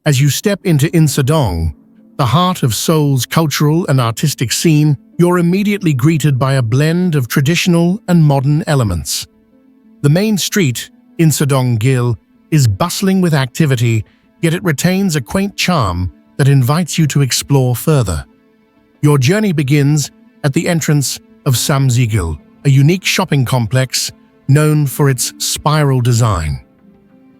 As you step into Insadong, the heart of Seoul's cultural and artistic scene, you're immediately greeted by a blend of traditional and modern elements. The main street, Insadong-gil, is bustling with activity, yet it retains a quaint charm that invites you to explore further. Your journey begins at the entrance of Samsigil, a unique shopping complex known for its spiral design.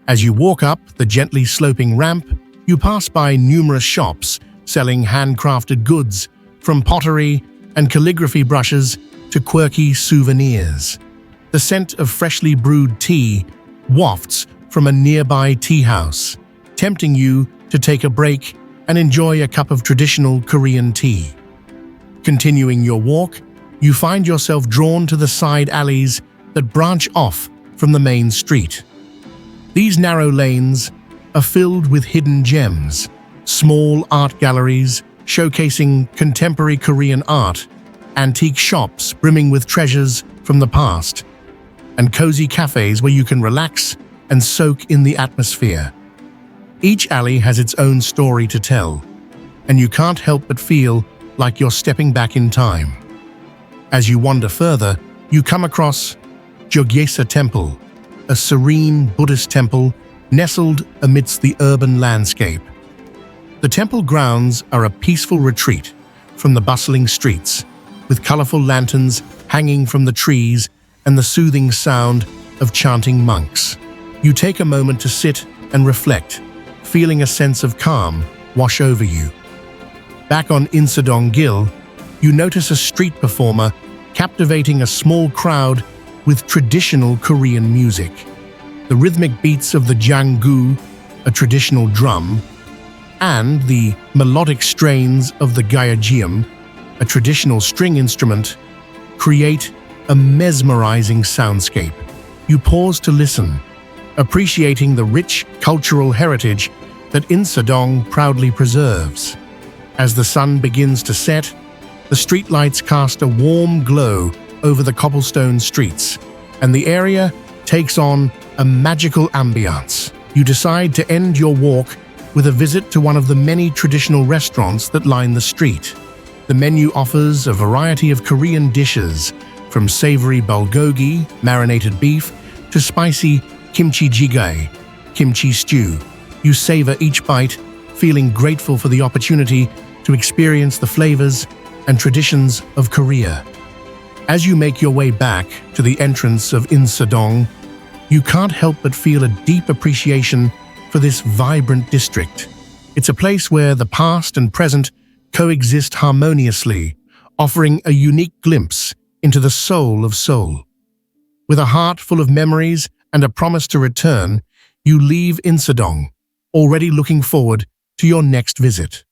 As you walk up the gently sloping ramp, you pass by numerous shops selling handcrafted goods, from pottery and calligraphy brushes to quirky souvenirs. The scent of freshly brewed tea wafts from a nearby tea house, tempting you to take a break and enjoy a cup of traditional Korean tea. Continuing your walk, you find yourself drawn to the side alleys that branch off from the main street. These narrow lanes are filled with hidden gems, small art galleries showcasing contemporary Korean art, antique shops brimming with treasures from the past, and cozy cafes where you can relax and soak in the atmosphere. Each alley has its own story to tell, and you can't help but feel like you're stepping back in time. As you wander further, you come across Jogyesa Temple, a serene Buddhist temple nestled amidst the urban landscape. The temple grounds are a peaceful retreat from the bustling streets, with colorful lanterns hanging from the trees and the soothing sound of chanting monks. You take a moment to sit and reflect, feeling a sense of calm wash over you. Back on Insadong-gil, you notice a street performer captivating a small crowd with traditional Korean music. The rhythmic beats of the janggu, a traditional drum, and the melodic strains of the gyeojeum, a traditional string instrument, create a mesmerizing soundscape. You pause to listen, appreciating the rich cultural heritage that Insadong proudly preserves. As the sun begins to set, the streetlights cast a warm glow over the cobblestone streets, and the area takes on a magical ambiance. You decide to end your walk with a visit to one of the many traditional restaurants that line the street. The menu offers a variety of Korean dishes, from savory bulgogi, marinated beef, to spicy kimchi jjigae, kimchi stew. You savor each bite, feeling grateful for the opportunity to experience the flavors and traditions of Korea. As you make your way back to the entrance of Insadong, you can't help but feel a deep appreciation for this vibrant district. It's a place where the past and present coexist harmoniously, offering a unique glimpse into the soul of Seoul. With a heart full of memories and a promise to return, you leave Insadong, already looking forward to your next visit.